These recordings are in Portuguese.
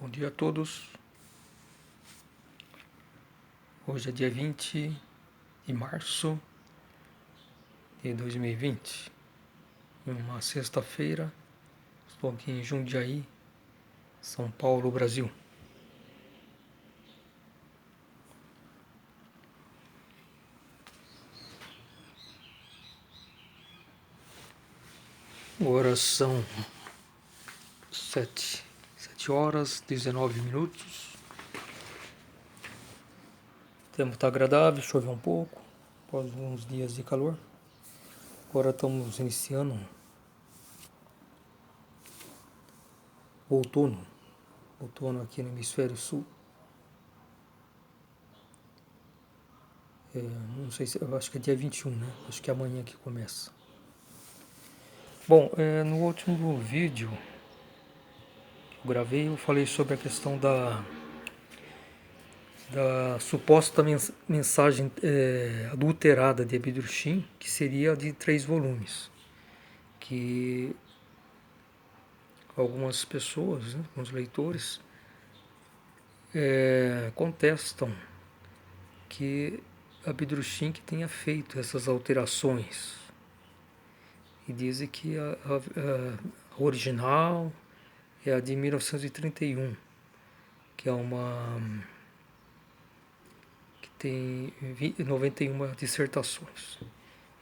Bom dia a todos. Hoje é dia 20 de março de 2020, uma sexta-feira. Estou aqui em Jundiaí, São Paulo, Brasil. Agora são 7 horas 19 minutos. O tempo está agradável, choveu um pouco, após uns dias de calor. Agora estamos iniciando o outono aqui no hemisfério sul. Não sei se, eu acho que é dia 21, né? Acho que é amanhã que começa. Bom, no último vídeo que eu gravei, eu falei sobre a questão da suposta mensagem adulterada de Abdurkheim, que seria de 3 volumes, que algumas pessoas, né, alguns leitores, contestam que Abdurkheim que tenha feito essas alterações e dizem que a original é a de 1931, que é uma que tem 91 dissertações,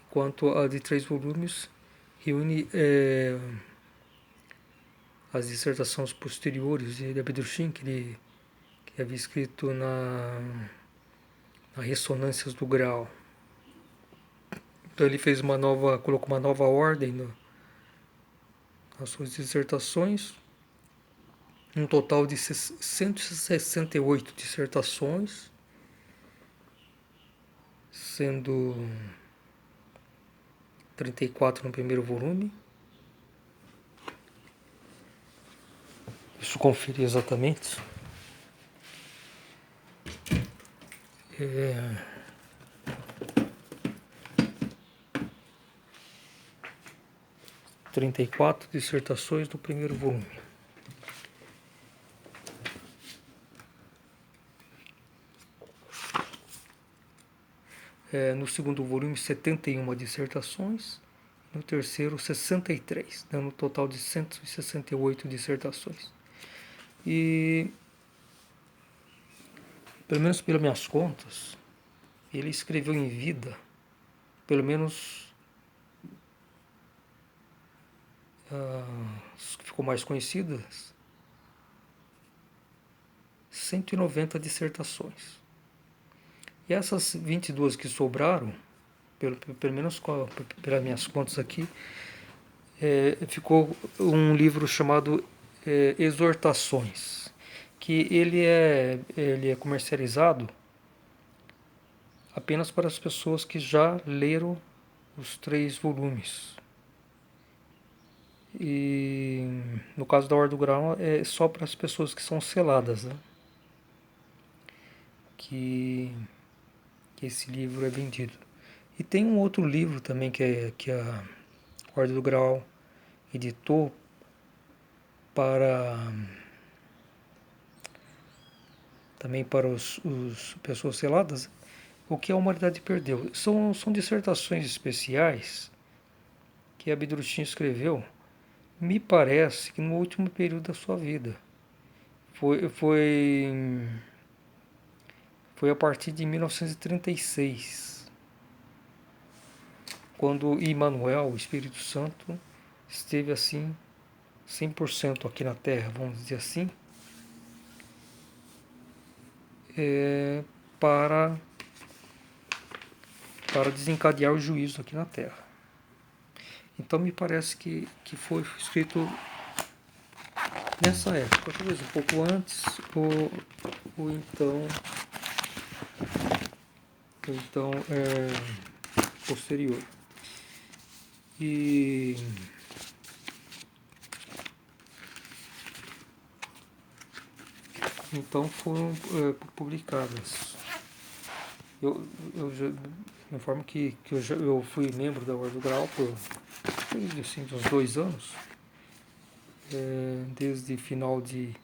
enquanto a de 3 volumes reúne as dissertações posteriores de Abdurkheim, que havia escrito na Ressonâncias do Grau. Então ele fez colocou uma nova ordem nas suas dissertações, um total de 168 dissertações, sendo 34 no primeiro volume. Isso conferir exatamente. 34 dissertações no primeiro volume. No segundo volume, 71 dissertações. No terceiro, 63, dando um total de 168 dissertações. E, pelo menos pelas minhas contas, ele escreveu em vida, pelo menos as que ficou mais conhecidas, 190 dissertações. E essas 22 que sobraram, pelo menos pelas minhas contas aqui, ficou um livro chamado Exortações, que ele é comercializado apenas para as pessoas que já leram os 3 volumes. E no caso da Ordem do Grau é só para as pessoas que são seladas, né? Que esse livro é vendido. E tem um outro livro também que a Ordem do Grau editou também para os pessoas seladas, o que a humanidade perdeu. São dissertações especiais que Abdurkheim escreveu, me parece que no último período da sua vida. Foi a partir de 1936, quando Emmanuel, o Espírito Santo, esteve assim 100% aqui na Terra, vamos dizer assim, para desencadear o juízo aqui na Terra. Então me parece que foi escrito nessa época, talvez um pouco antes ou então posterior. E então foram publicadas. Eu já me informo que eu fui membro da Ordem do Grau por uns 2 anos, desde final de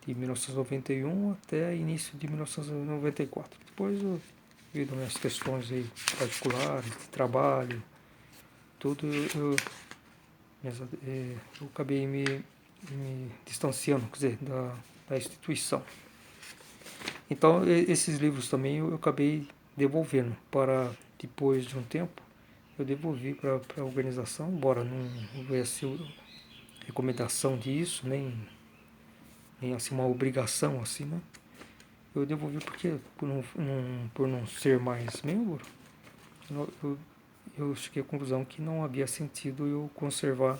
de 1991 até início de 1994. Depois, devido às minhas questões aí particulares, de trabalho, tudo, eu acabei me distanciando, quer dizer, da instituição. Então, esses livros também eu acabei devolvendo para, depois de um tempo, eu devolvi para a organização, embora não houvesse recomendação disso, nem assim uma obrigação assim, né? Eu devolvi porque por não ser mais membro, eu cheguei à conclusão que não havia sentido eu conservar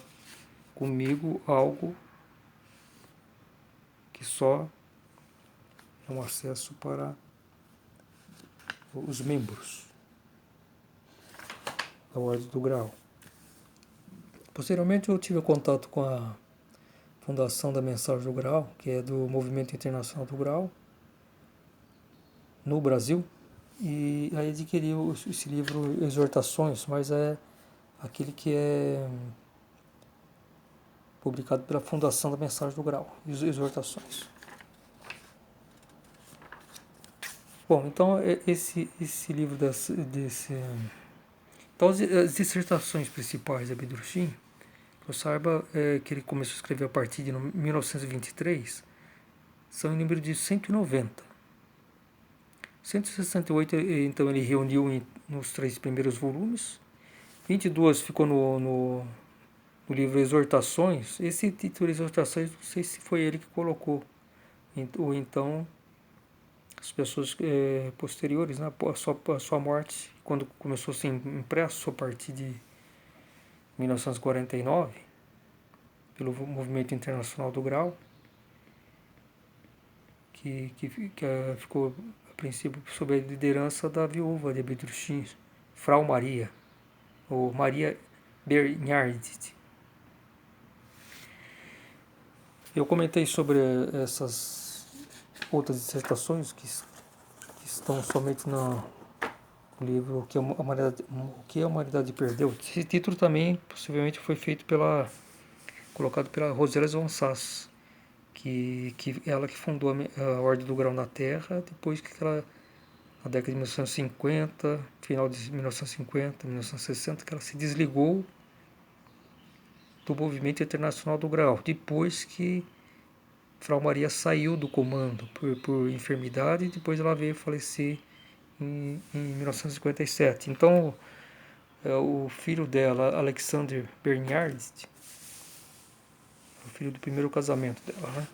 comigo algo que só é um acesso para os membros da Ordem do Grau. Posteriormente eu tive contato com a Fundação da Mensagem do Grau, que é do Movimento Internacional do Grau, no Brasil, e aí adquiri esse livro Exortações, mas é aquele que é publicado pela Fundação da Mensagem do Grau, Exortações. Bom, então esse livro então as dissertações principais de Abdurrahim, eu saiba que ele começou a escrever a partir de 1923, são em número de 190. 168, então ele reuniu nos 3 primeiros volumes, 22 ficou no livro Exortações. Esse título Exortações, não sei se foi ele que colocou, ou então as pessoas posteriores, né, após a sua morte, quando começou a ser impresso a partir de 1949, pelo Movimento Internacional do Grau, que ficou a princípio sob a liderança da viúva de Abdurrahim, Frau Maria, ou Maria Bernhardt. Eu comentei sobre essas outras dissertações que estão somente no livro O que a Humanidade Perdeu. Esse título também possivelmente foi feito colocado pela Rosela von Sass, que ela que fundou a Ordem do Grau na Terra, depois que ela, na década de 1950, final de 1950, 1960, que ela se desligou do Movimento Internacional do Grau, depois que Frau Maria saiu do comando por enfermidade, e depois ela veio falecer em 1957. Então, o filho dela, Alexander Bernhardt, o filho do primeiro casamento dela, né,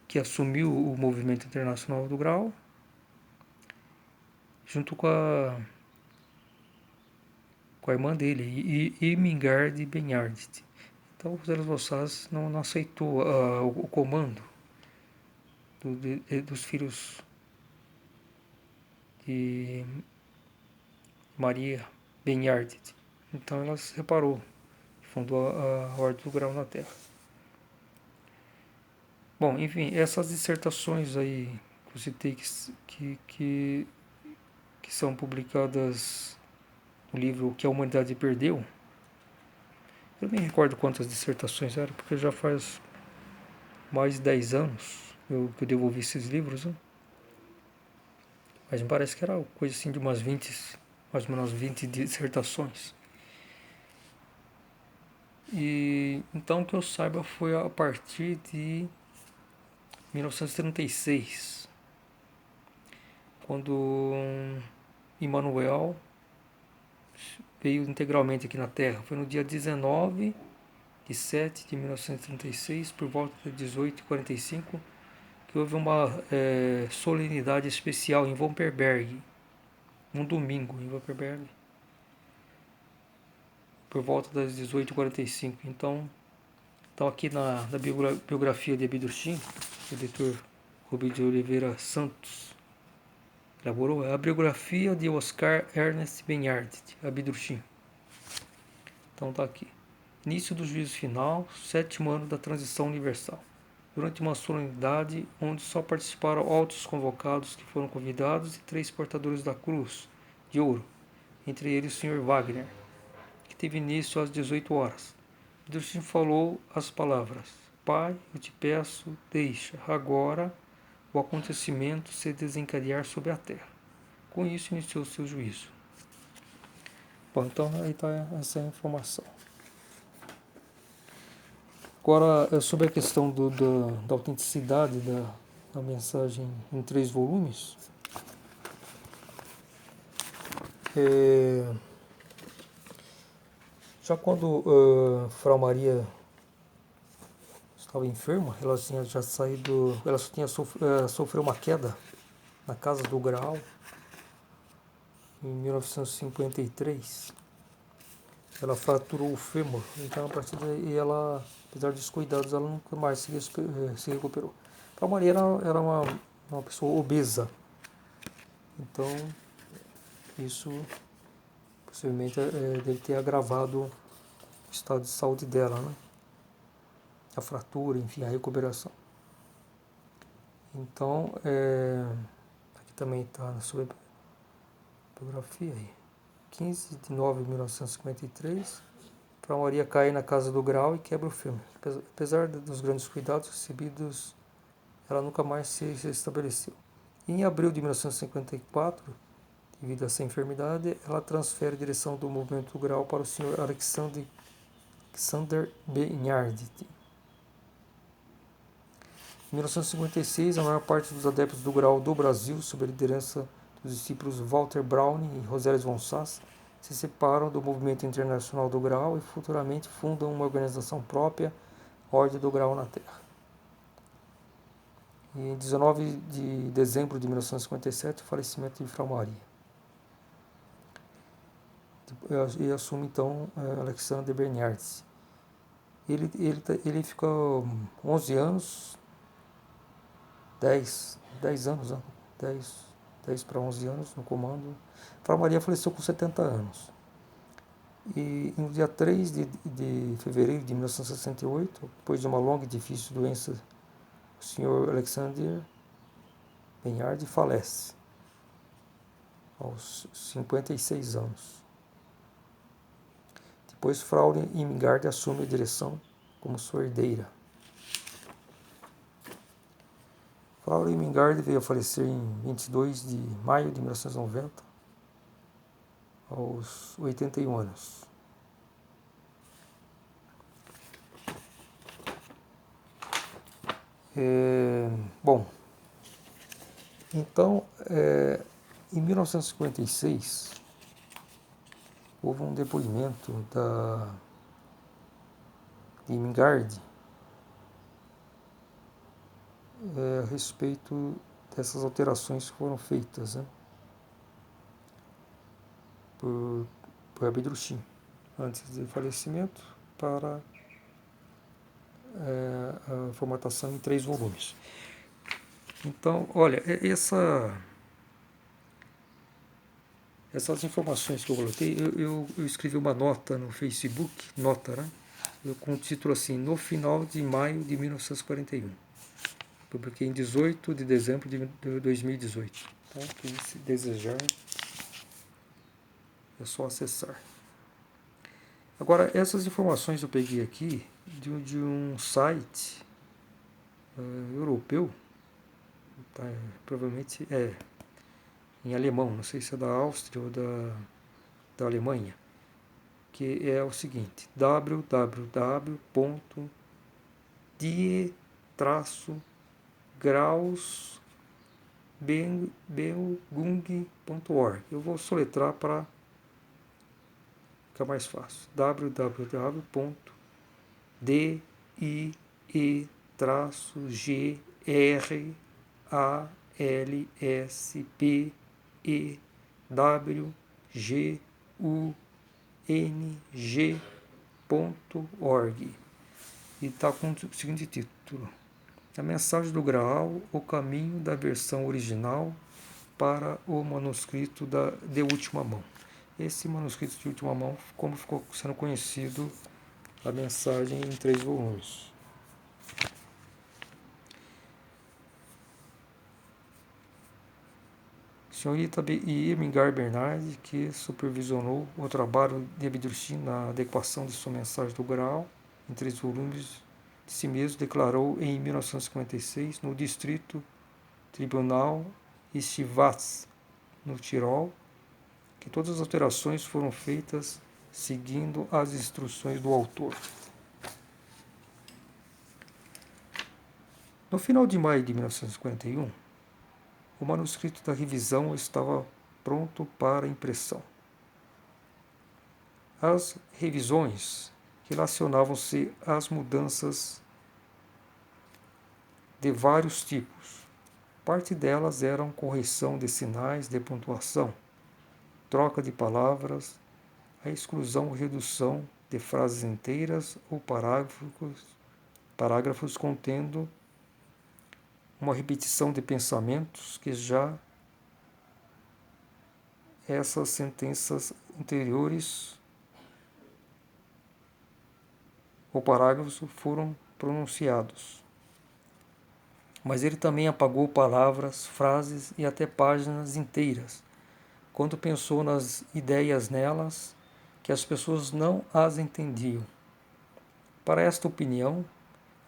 que assumiu o Movimento Internacional do Grau, junto com a irmã dele, Irmingard Bernhardt. Então, o José Vossas não aceitou o comando dos filhos de Maria Bernhardt. Então, ela se separou, fundou a Ordem do Grau na Terra. Bom, enfim, essas dissertações aí que eu citei que são publicadas no livro O que a Humanidade Perdeu, eu nem recordo quantas dissertações eram, porque já faz mais de 10 anos que eu devolvi esses livros, né? Mas me parece que era coisa assim de mais ou menos 20 dissertações. E então, que eu saiba, foi a partir de 1936, quando Emmanuel veio integralmente aqui na Terra. Foi no dia 19 de 7 de 1936, por volta de 18h45, que houve uma solenidade especial em Wupperberg, um domingo em Wupperberg, por volta das 18h45. Então aqui na biografia de Abdurrahim, o editor Rubem de Oliveira Santos elaborou a biografia de Oscar Ernest Bernhardt, Abdurrahim. Então está aqui. Início do juízo final, 7º ano da transição universal. Durante uma solenidade onde só participaram altos convocados que foram convidados e 3 portadores da cruz de ouro, entre eles o Sr. Wagner, que teve início às 18 horas. Abdurrahim falou as palavras: Pai, eu te peço, deixa agora o acontecimento se desencadear sobre a terra. Com isso iniciou seu juízo. Bom, então aí está essa informação. Agora, sobre a questão da autenticidade da mensagem em 3 volumes, já quando Frau Maria estava enferma, ela tinha já saído, ela sofreu uma queda na casa do Graal em 1953. Ela fraturou o fêmur, então a partir daí ela, apesar dos cuidados, ela nunca mais se recuperou. Frau Maria era uma pessoa obesa, então isso possivelmente deve ter agravado o estado de saúde dela, né? A fratura, enfim, a recuperação. Então, aqui também está na sua biografia aí. 15 de 9 de 1953, Frau Maria cai na casa do Grau e quebra o fêmur. Apesar dos grandes cuidados recebidos, ela nunca mais se estabeleceu. Em abril de 1954, devido a essa enfermidade, ela transfere a direção do movimento do Grau para o Sr. Alexander Benhardt. Em 1956, a maior parte dos adeptos do Grau do Brasil, sob a liderança dos discípulos Walter Browne e Rosales von Sass, se separam do movimento internacional do Grau e futuramente fundam uma organização própria, Ordem do Grau na Terra. E em 19 de dezembro de 1957, o falecimento de Frau Maria. E assume então Alexander Bernhardt. Ele ficou 11 anos, 10 anos, né? 10 para 11 anos no comando. Frau Maria faleceu com 70 anos. E no dia 3 de fevereiro de 1968, depois de uma longa e difícil doença, o Sr. Alexander Benhardt falece aos 56 anos. Depois, Frau Irmingard assume a direção como sua herdeira. Frau Irmingard veio a falecer em 22 de maio de 1990, aos 81 anos. Bom, então, em 1956, houve um depoimento de Irmingard a respeito dessas alterações que foram feitas, né, por Abdrushim, antes do falecimento, para a formatação em 3 volumes. Então, olha, essas informações que eu coloquei, eu escrevi uma nota no Facebook, né? Com o título assim, no final de maio de 1941. Publiquei em 18 de dezembro de 2018. Tá? Se desejar, é só acessar. Agora, essas informações eu peguei aqui de um site europeu, tá? Provavelmente em alemão, não sei se é da Áustria ou da Alemanha, que é o seguinte: www.die-grausbildung.org. Eu vou soletrar para ficar mais fácil. www.die-grausbildung.org. E está com o seguinte título: A Mensagem do Graal, o caminho da versão original para o manuscrito de última mão. Esse manuscrito de última mão, como ficou sendo conhecido, a mensagem em 3 volumes. Senhorita Irmingard Bernhardt, que supervisionou o trabalho de Abdrushim na adequação de sua mensagem do Graal em 3 volumes de si mesmo, declarou em 1956 no Distrito Tribunal Schwaz, no Tirol, que todas as alterações foram feitas seguindo as instruções do autor. No final de maio de 1951, o manuscrito da revisão estava pronto para impressão. As revisões relacionavam-se às mudanças de vários tipos. Parte delas eram correção de sinais de pontuação, troca de palavras, a exclusão ou redução de frases inteiras ou parágrafos contendo uma repetição de pensamentos que já essas sentenças anteriores ou parágrafos foram pronunciados. Mas ele também apagou palavras, frases e até páginas inteiras, quando pensou nas ideias nelas que as pessoas não as entendiam. Para esta opinião,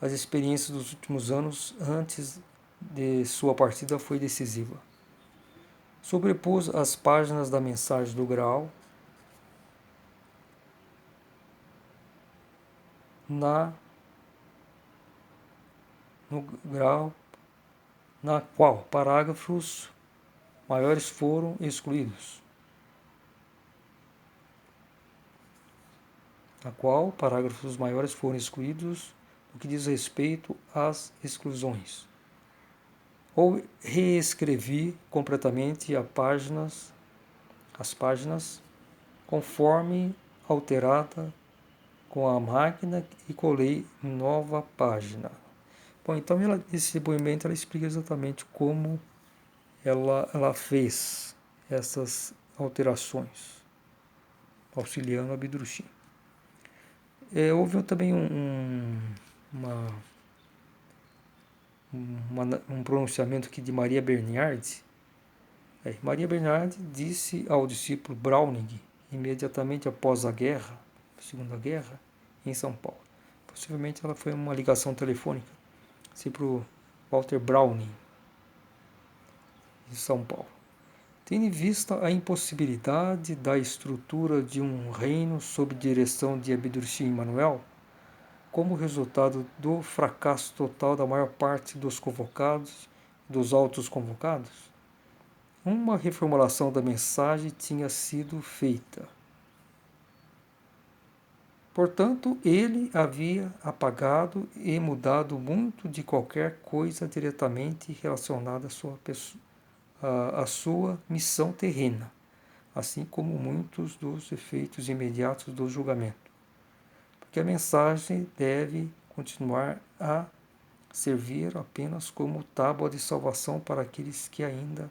as experiências dos últimos anos antes de sua partida foi decisiva. Sobrepôs as páginas da mensagem do Graal no Graal, na qual parágrafos maiores foram excluídos. No que diz respeito às exclusões. Ou reescrevi completamente as páginas, conforme alterada com a máquina e colei nova página. Bom, então esse depoimento ela explica exatamente como ela fez essas alterações, auxiliando Abdurrahim. Houve também um pronunciamento aqui de Maria Bernhardt. Maria Bernhardt disse ao discípulo Browning, imediatamente após a Segunda Guerra, em São Paulo. Possivelmente ela foi uma ligação telefônica, assim, para o Walter Browning, em São Paulo. Tendo em vista a impossibilidade da estrutura de um reino sob direção de Abdurrahim Manuel, como resultado do fracasso total da maior parte dos convocados, dos autos convocados, uma reformulação da mensagem tinha sido feita. Portanto, ele havia apagado e mudado muito de qualquer coisa diretamente relacionada à sua missão terrena, assim como muitos dos efeitos imediatos do julgamento. Porque a mensagem deve continuar a servir apenas como tábua de salvação para aqueles que ainda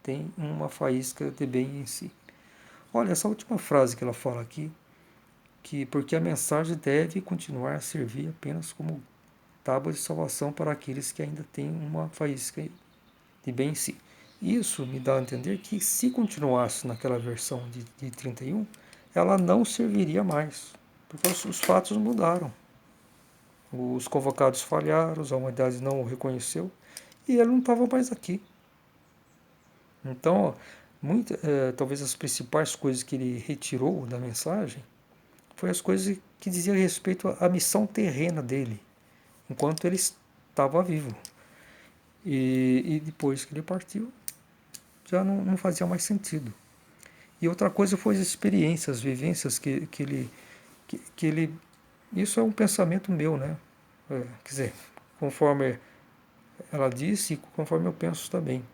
têm uma faísca de bem em si. Olha, essa última frase que ela fala aqui, porque a mensagem deve continuar a servir apenas como tábua de salvação para aqueles que ainda têm uma faísca de bem em si. Isso me dá a entender que se continuasse naquela versão de 31, ela não serviria mais, porque os fatos mudaram. Os convocados falharam, a humanidade não o reconheceu e ele não estava mais aqui. Então, talvez as principais coisas que ele retirou da mensagem foi as coisas que diziam respeito à missão terrena dele, enquanto ele estava vivo. E depois que ele partiu, já não fazia mais sentido. E outra coisa foi as experiências, as vivências que ele... Isso é um pensamento meu, né? Quer dizer, conforme ela disse, e conforme eu penso também,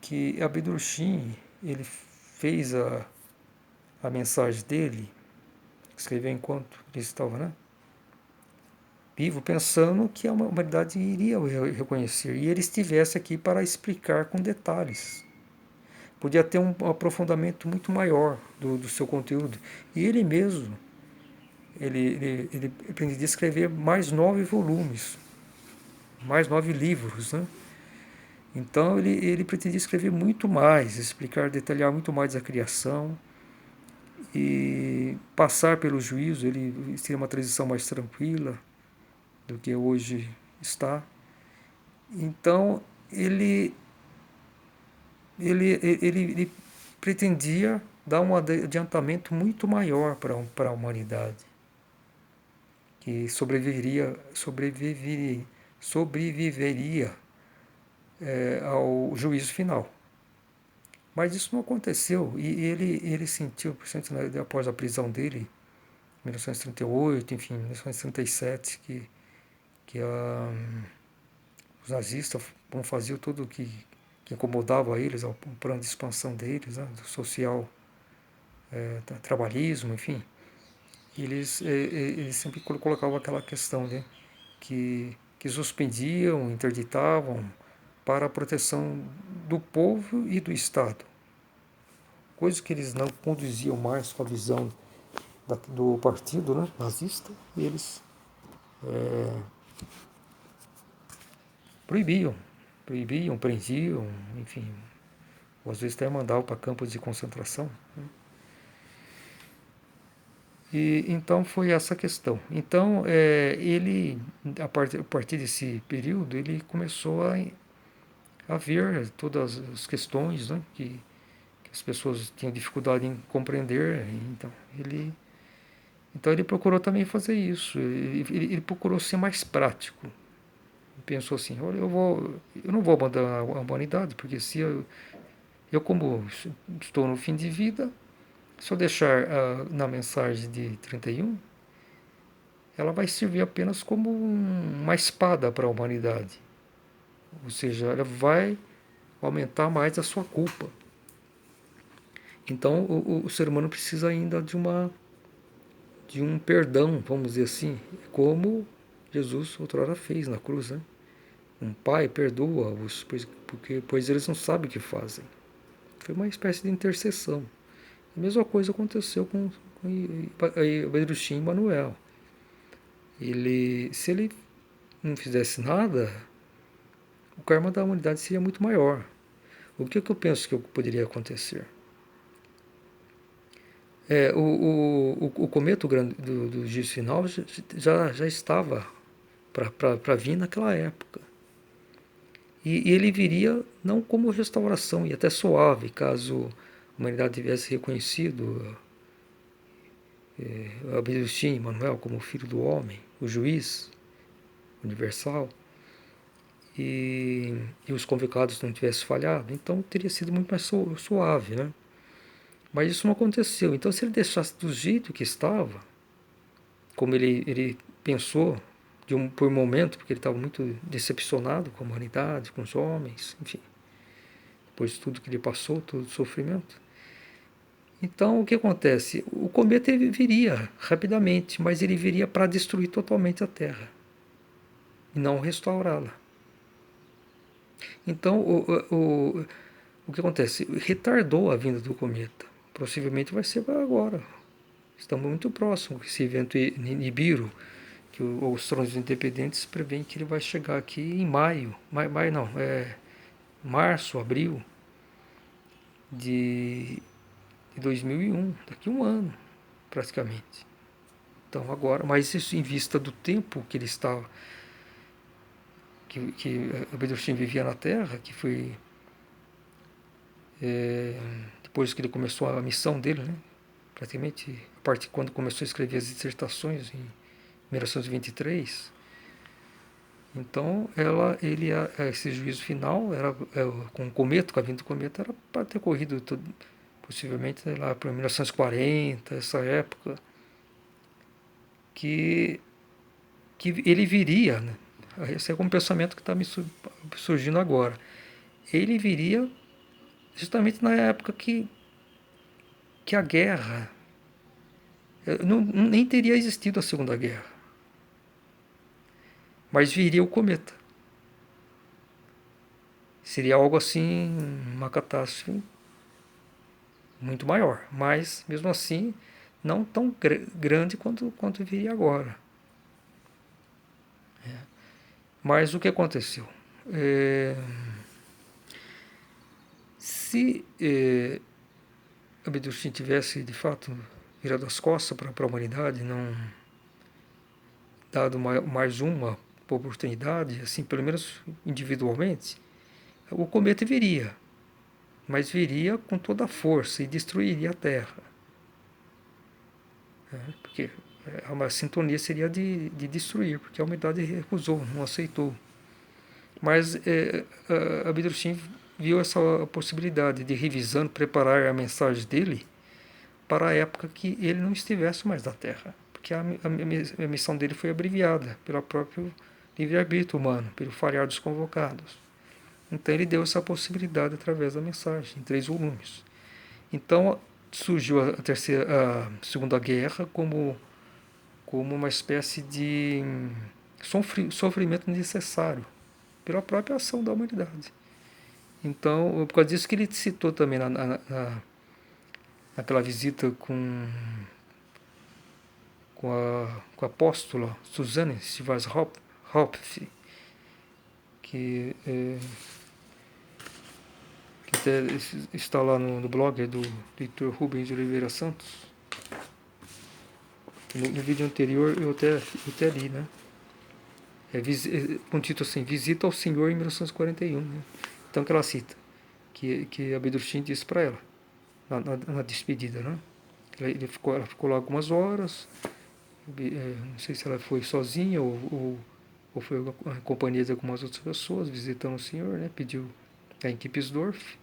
que Abdurrahim, ele fez a mensagem dele, escreveu enquanto ele estava, vivo, pensando que a humanidade iria o reconhecer, e ele estivesse aqui para explicar com detalhes. Podia ter um aprofundamento muito maior do seu conteúdo. E ele mesmo, ele pretendia escrever mais 9 volumes, mais 9 livros, Então ele pretendia escrever muito mais, explicar, detalhar muito mais a criação e passar pelo juízo. Ele seria uma transição mais tranquila, do que hoje está. Então, ele pretendia dar um adiantamento muito maior para a humanidade, que sobreviveria ao juízo final. Mas isso não aconteceu, e ele sentiu, principalmente após a prisão dele, em 1938, enfim, 1937, que os nazistas faziam tudo que incomodava eles, o plano de expansão deles, né, do social, trabalhismo, enfim. Eles sempre colocavam aquela questão, né, que suspendiam, interditavam para a proteção do povo e do Estado. Coisa que eles não conduziam mais com a visão do partido, né, nazista, e eles proibiam, prendiam, enfim, ou às vezes até mandavam para campos de concentração. Né? E então foi essa questão. Então ele, a partir desse período, ele começou a ver todas as questões, né, que as pessoas tinham dificuldade em compreender. Então ele procurou também fazer isso. Ele procurou ser mais prático. Pensou assim: olha, eu não vou abandonar a humanidade, porque se eu como estou no fim de vida, se eu deixar na mensagem de 31, ela vai servir apenas como uma espada para a humanidade. Ou seja, ela vai aumentar mais a sua culpa. Então o ser humano precisa ainda de um perdão, vamos dizer assim, como Jesus outrora fez na cruz, né? Um pai perdoa-os, pois eles não sabem o que fazem. Foi uma espécie de intercessão. A mesma coisa aconteceu com Bedrushim e Manuel. Se ele não fizesse nada, o karma da humanidade seria muito maior. O que eu penso que poderia acontecer? O cometa do juízo final já estava para vir naquela época. E ele viria não como restauração, e até suave, caso a humanidade tivesse reconhecido Abdustim Manuel como filho do homem, o juiz universal, e os convocados não tivessem falhado, então teria sido muito mais suave, né? Mas isso não aconteceu. Então, se ele deixasse do jeito que estava, como ele pensou por um momento, porque ele estava muito decepcionado com a humanidade, com os homens, enfim, depois de tudo que ele passou, todo o sofrimento. Então, o que acontece? O cometa viria rapidamente, mas ele viria para destruir totalmente a Terra e não restaurá-la. Então, o que acontece? Retardou a vinda do cometa. Possivelmente vai ser agora. Estamos muito próximos. Esse evento Nibiru, que os Tronos Independentes prevêem que ele vai chegar aqui em maio. Maio não, março, abril de 2001, daqui a um ano, praticamente. Então agora, mas isso em vista do tempo que ele estava, que Bedrushim vivia na Terra, que foi depois que ele começou a missão dele, né? Praticamente a partir quando começou a escrever as dissertações em 1923. Então esse juízo final era com o cometa, com a vinda do cometa, era para ter ocorrido possivelmente lá para 1940, essa época, que ele viria, né? Esse é um pensamento que está me surgindo agora. Ele viria justamente na época que a guerra nem teria existido a Segunda Guerra, mas viria o cometa. Seria algo assim, uma catástrofe muito maior, mas mesmo assim não tão grande quanto viria agora. Mas o que aconteceu? Se Abdustin tivesse de fato virado as costas para a humanidade, não dado mais uma oportunidade, assim, pelo menos individualmente, o cometa viria, mas viria com toda a força e destruiria a Terra. Porque a sintonia seria de destruir, porque a humanidade recusou, não aceitou. Mas Abdurrahim viu essa possibilidade de, revisando, preparar a mensagem dele para a época que ele não estivesse mais na Terra. Porque a missão dele foi abreviada pelo próprio livre-arbítrio humano, pelo falhar dos convocados. Então ele deu essa possibilidade através da mensagem, em 3 volumes. Então surgiu a Segunda Guerra como uma espécie de sofrimento necessário pela própria ação da humanidade. Então, por causa disso que ele citou também naquela visita com a apóstola Suzanne Schwarzkopf, que até está lá no blog do Dr. Rubens de Oliveira Santos. No vídeo anterior eu até li, né? Com o título assim, Visita ao Senhor em 1941. Né? Então que ela cita, que Abdurrahim disse para ela, na despedida, né? Ela ficou lá algumas horas, não sei se ela foi sozinha ou foi em companhia de algumas outras pessoas, visitando o Senhor, né? Pediu em Kipsdorf.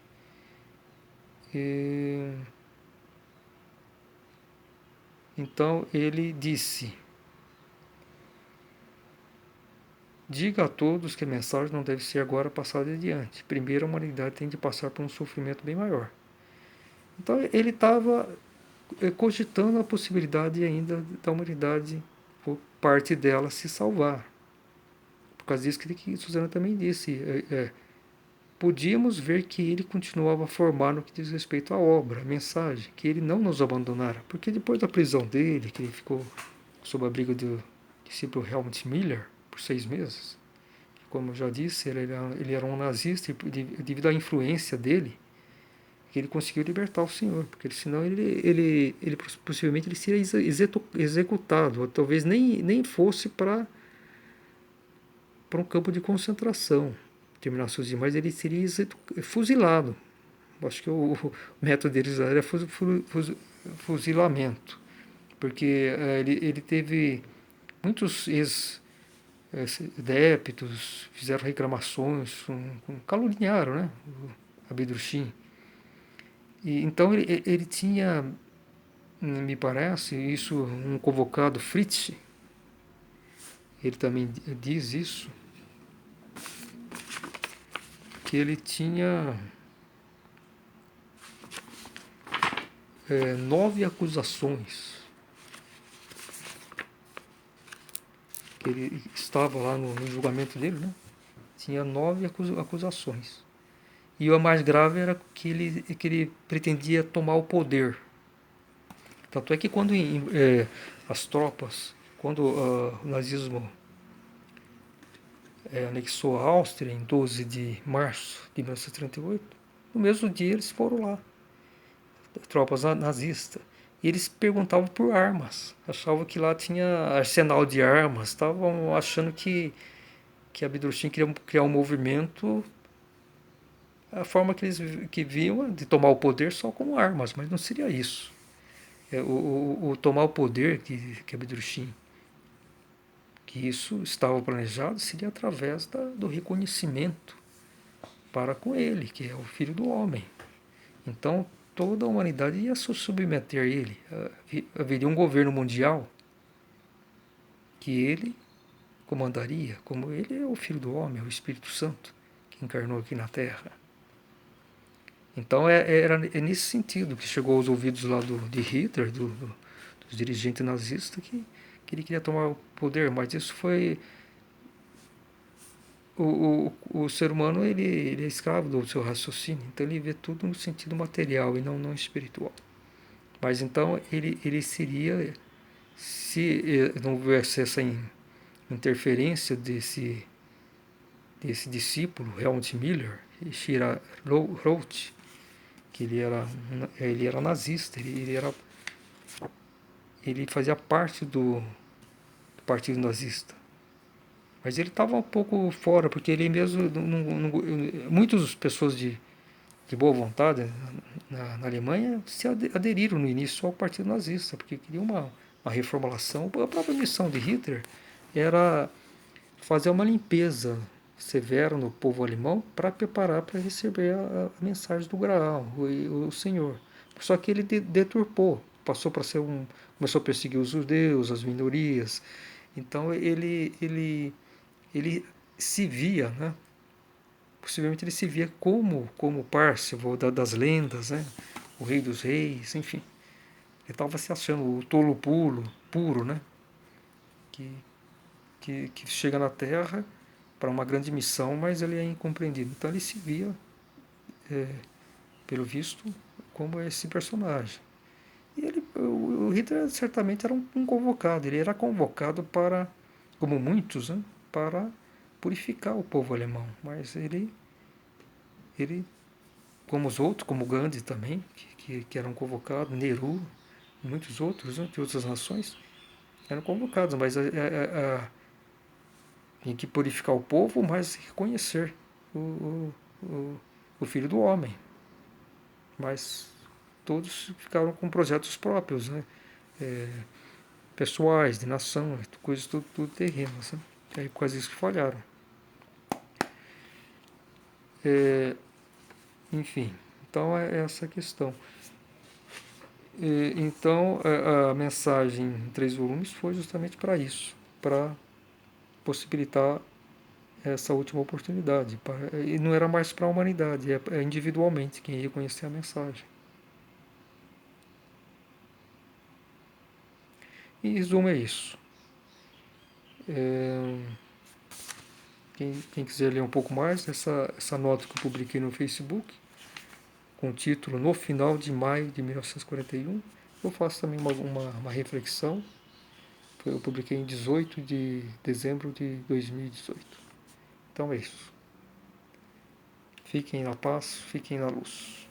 Então ele disse: diga a todos que a mensagem não deve ser agora passada adiante. Primeiro a humanidade tem de passar por um sofrimento bem maior. Então ele estava cogitando a possibilidade ainda da humanidade, ou parte dela, se salvar. Por causa disso que Suzana também disse, podíamos ver que ele continuava a formar no que diz respeito à obra, a mensagem, que ele não nos abandonara. Porque depois da prisão dele, que ele ficou sob o abrigo do discípulo Helmut Miller por 6 meses, como eu já disse, ele era um nazista e devido à influência dele, que ele conseguiu libertar o Senhor, porque senão ele possivelmente ele seria executado, ou talvez nem fosse para um campo de concentração, terminar seus dias, mas ele seria fuzilado. Acho que o método deles era fuzilamento, porque ele teve muitos ex-adeptos, fizeram reclamações, caluniaram, né, Abdurrahim. E então ele tinha, me parece, isso, um convocado, Fritz, ele também diz isso, que ele tinha 9 acusações, que ele estava lá no julgamento dele, né? Tinha 9 acusações. E a mais grave era que ele pretendia tomar o poder. Tanto é que quando as tropas, quando o nazismo anexou a Áustria em 12 de março de 1938, no mesmo dia eles foram lá, tropas nazistas. E eles perguntavam por armas, achavam que lá tinha arsenal de armas, estavam achando que Abdurrahim queria criar um movimento, a forma que eles viam de tomar o poder só com armas, mas não seria isso. O tomar o poder que Abdurrahim, que isso estava planejado, seria através do reconhecimento para com ele, que é o Filho do Homem. Então toda a humanidade ia se submeter a ele. Haveria um governo mundial que ele comandaria, como ele é o Filho do Homem, o Espírito Santo, que encarnou aqui na Terra. Então é nesse sentido que chegou aos ouvidos lá de Hitler, dos dirigentes nazistas, que ele queria tomar o poder, mas isso foi... O ser humano ele é escravo do seu raciocínio, então ele vê tudo no sentido material e não espiritual. Mas então ele seria, se não houvesse essa interferência desse discípulo, Helmut Miller, Shira Roth, que ele era nazista, ele fazia parte Partido Nazista. Mas ele estava um pouco fora, porque ele mesmo, muitas pessoas de boa vontade na Alemanha se aderiram no início ao Partido Nazista, porque queriam uma reformulação. A própria missão de Hitler era fazer uma limpeza severa no povo alemão para preparar para receber a mensagem do Graal, o Senhor. Só que ele deturpou, passou para ser começou a perseguir os judeus, as minorias. Então ele se via, né? Possivelmente ele se via como Pársifo das lendas, né? O rei dos reis, enfim. Ele estava se achando o tolo puro, né? Que, que chega na Terra para uma grande missão, mas ele é incompreendido. Então ele se via, pelo visto, como esse personagem. E o Hitler certamente era um convocado. Ele era convocado para, como muitos, né? Para purificar o povo alemão. Mas ele como os outros, como Gandhi também, que eram convocados, Nehru, muitos outros, né, de outras nações, eram convocados, mas tem que purificar o povo, mas reconhecer o, o, o Filho do Homem. Mas todos ficaram com projetos próprios, né, pessoais, de nação, coisas tudo terrenas. Né, e aí quase isso que falharam. Enfim, então é essa a questão. Então, a mensagem em 3 volumes foi justamente para isso, para possibilitar essa última oportunidade. E não era mais para a humanidade, é individualmente quem ia conhecer a mensagem. Em resumo, é isso. Quem quiser ler um pouco mais, essa nota que eu publiquei no Facebook, com o título No Final de Maio de 1941, eu faço também uma reflexão. Eu publiquei em 18 de dezembro de 2018. Então é isso. Fiquem na paz, fiquem na luz.